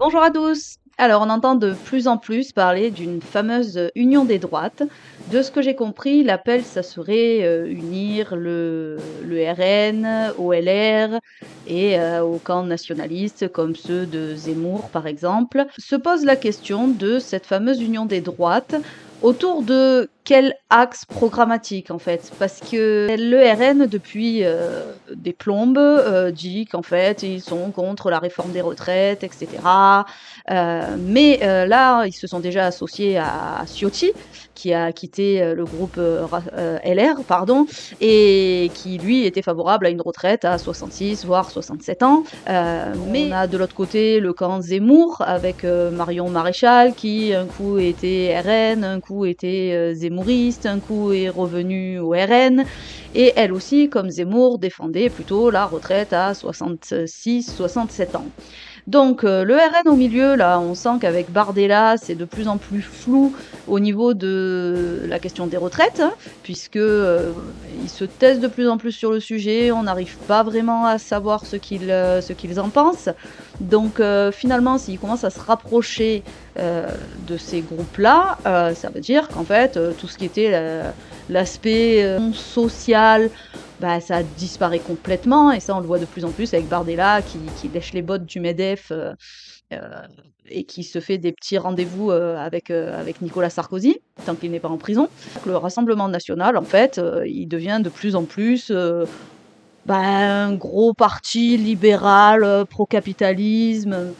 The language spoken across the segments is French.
Bonjour à tous. Alors, on entend de plus en plus parler d'une fameuse union des droites. De ce que j'ai compris, l'appel, ça serait unir le RN au LR et au camp nationaliste, comme ceux de Zemmour, par exemple. Se pose la question de cette fameuse union des droites. Autour de quel axe programmatique en fait? Parce que le RN, depuis des plombes, dit qu'en fait ils sont contre la réforme des retraites, etc. Mais là, ils se sont déjà associés à Ciotti, qui a quitté le groupe LR, pardon, et qui lui était favorable à une retraite à 66 voire 67 ans. Mais on a de l'autre côté le camp Zemmour avec Marion Maréchal qui un coup était RN, un coup était Zemmouriste, un coup est revenu au RN. Et elle aussi, comme Zemmour, défendait plutôt la retraite à 66-67 ans. Donc le RN au milieu, là, on sent qu'avec Bardella, c'est de plus en plus flou au niveau de la question des retraites, hein, puisque ils se testent de plus en plus sur le sujet, on n'arrive pas vraiment à savoir ce qu'ils en pensent. Donc finalement, s'ils commencent à se rapprocher de ces groupes-là, ça veut dire qu'en fait, tout ce qui était l'aspect social, bah, ça disparaît complètement, et ça on le voit de plus en plus avec Bardella qui lèche les bottes du MEDEF euh, et qui se fait des petits rendez-vous avec Nicolas Sarkozy, tant qu'il n'est pas en prison. Le Rassemblement national, en fait, il devient de plus en plus bah, un gros parti libéral, pro-capitalisme.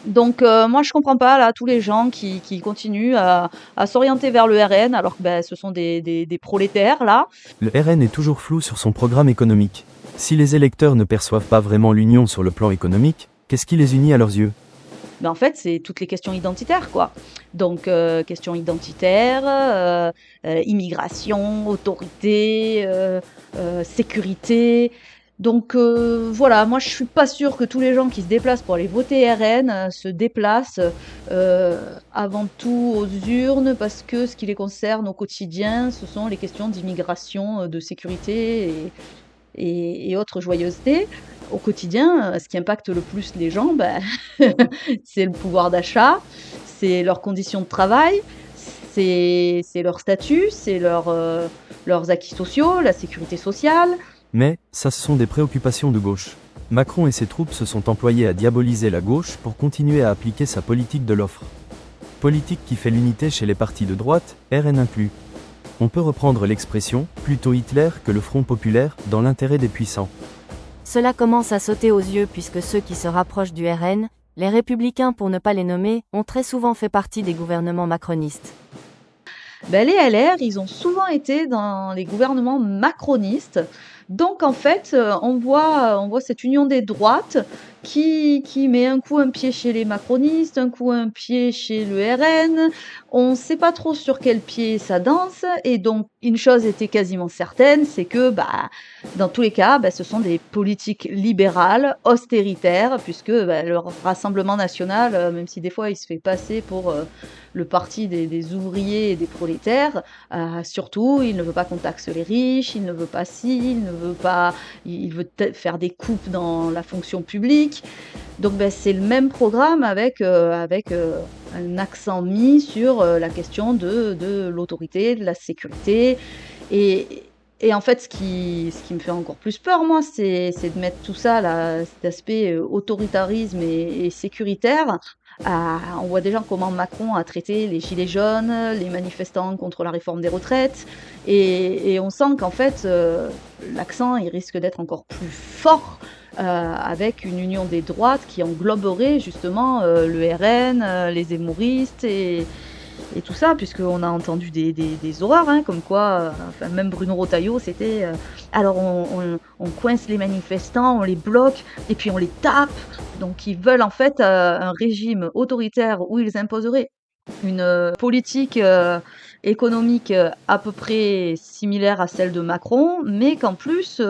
Donc moi je comprends pas là tous les gens qui continuent à s'orienter vers le RN alors que bah, ce sont des prolétaires là. Le RN est toujours flou sur son programme économique. Si les électeurs ne perçoivent pas vraiment l'union sur le plan économique, qu'est-ce qui les unit à leurs yeux? Mais en fait, c'est toutes les questions identitaires, quoi. Donc, questions identitaires, immigration, autorité, sécurité. Donc, voilà, moi, je suis pas sûre que tous les gens qui se déplacent pour aller voter RN se déplacent avant tout aux urnes parce que ce qui les concerne au quotidien, ce sont les questions d'immigration, de sécurité et autres joyeusetés. Au quotidien, ce qui impacte le plus les gens, bah, c'est le pouvoir d'achat, c'est leurs conditions de travail, c'est leur statut, c'est leurs acquis sociaux, la sécurité sociale. Mais, ça ce sont des préoccupations de gauche. Macron et ses troupes se sont employés à diaboliser la gauche pour continuer à appliquer sa politique de l'offre. Politique qui fait l'unité chez les partis de droite, RN inclus. On peut reprendre l'expression, plutôt Hitler que le Front populaire, dans l'intérêt des puissants. Cela commence à sauter aux yeux puisque ceux qui se rapprochent du RN, les républicains pour ne pas les nommer, ont très souvent fait partie des gouvernements macronistes. Ben, les LR, ils ont souvent été dans les gouvernements macronistes. Donc en fait, on voit cette union des droites qui met un coup un pied chez les macronistes, un coup un pied chez le RN. On ne sait pas trop sur quel pied ça danse. Et donc une chose était quasiment certaine, c'est que bah, dans tous les cas, bah, ce sont des politiques libérales, austéritaires, puisque bah, le Rassemblement national, même si des fois il se fait passer pour le parti des ouvriers et des prolétaires, surtout, il ne veut pas qu'on taxe les riches, il ne veut pas ci, il ne veut pas, il veut faire des coupes dans la fonction publique. Donc ben, c'est le même programme avec un accent mis sur la question de l'autorité, de la sécurité. Et, et en fait, ce qui me fait encore plus peur, moi, c'est de mettre tout ça, là, cet aspect autoritarisme et sécuritaire. On voit déjà comment Macron a traité les gilets jaunes, les manifestants contre la réforme des retraites, et on sent qu'en fait, l'accent, il risque d'être encore plus fort avec une union des droites qui engloberait justement le RN, les zémouristes et tout ça, puisqu'on a entendu des horreurs, hein, comme quoi, enfin, même Bruno Retailleau, c'était alors on coince les manifestants, on les bloque, et puis on les tape. Donc ils veulent en fait un régime autoritaire où ils imposeraient une politique économique à peu près similaire à celle de Macron, mais qu'en plus,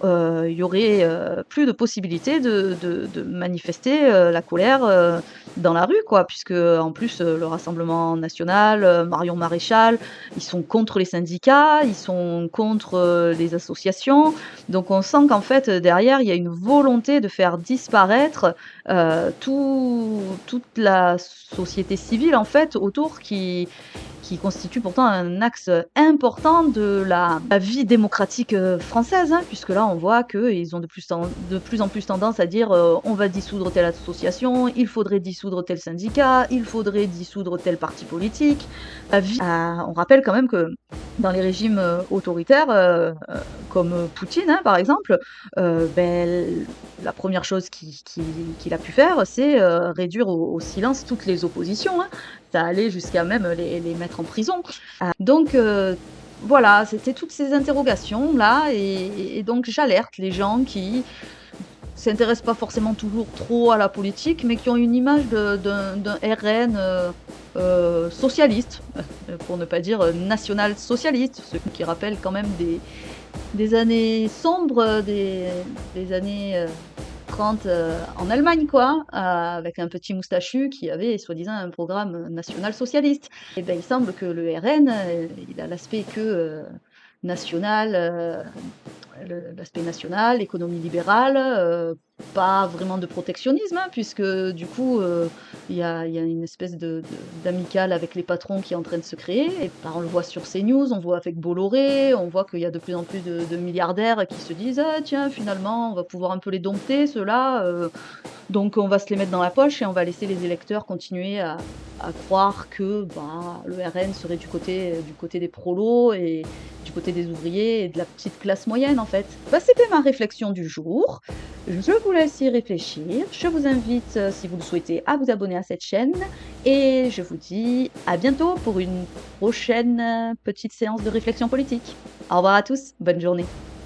il y aurait plus de possibilité de manifester la colère dans la rue, quoi, puisque en plus le Rassemblement national, Marion Maréchal, ils sont contre les syndicats, ils sont contre les associations. Donc on sent qu'en fait derrière il y a une volonté de faire disparaître toute la société civile en fait autour qui constitue pourtant un axe important de la vie démocratique française, hein, puisque là on voit qu'ils ont de plus en plus tendance à dire on va dissoudre telle association, il faudrait dissoudre tel syndicat, il faudrait dissoudre tel parti politique. On rappelle quand même que dans les régimes autoritaires, comme Poutine hein, par exemple, la première chose qu'il a pu faire, c'est réduire au silence toutes les oppositions. Hein. Ça allait jusqu'à même les mettre en prison. Donc voilà, c'était toutes ces interrogations là, et donc j'alerte les gens qui s'intéressent pas forcément toujours trop à la politique, mais qui ont une image d'un RN socialiste, pour ne pas dire national-socialiste, ce qui rappelle quand même des années sombres, des années 30 en Allemagne, quoi, avec un petit moustachu qui avait soi-disant un programme national-socialiste. Et ben, il semble que le RN, il a l'aspect que national, l'aspect national, l'économie libérale, pas vraiment de protectionnisme, hein, puisque du coup, il y a une espèce d'amicale avec les patrons qui est en train de se créer. Et on le voit sur CNews, on voit avec Bolloré, on voit qu'il y a de plus en plus de milliardaires qui se disent ah, tiens, finalement, on va pouvoir un peu les dompter, ceux-là. Donc on va se les mettre dans la poche et on va laisser les électeurs continuer à croire que le RN serait du côté des prolos et du côté des ouvriers et de la petite classe moyenne en fait. C'était ma réflexion du jour. Je vous laisse y réfléchir. Je vous invite, si vous le souhaitez, à vous abonner à cette chaîne. Et je vous dis à bientôt pour une prochaine petite séance de réflexion politique. Au revoir à tous, bonne journée.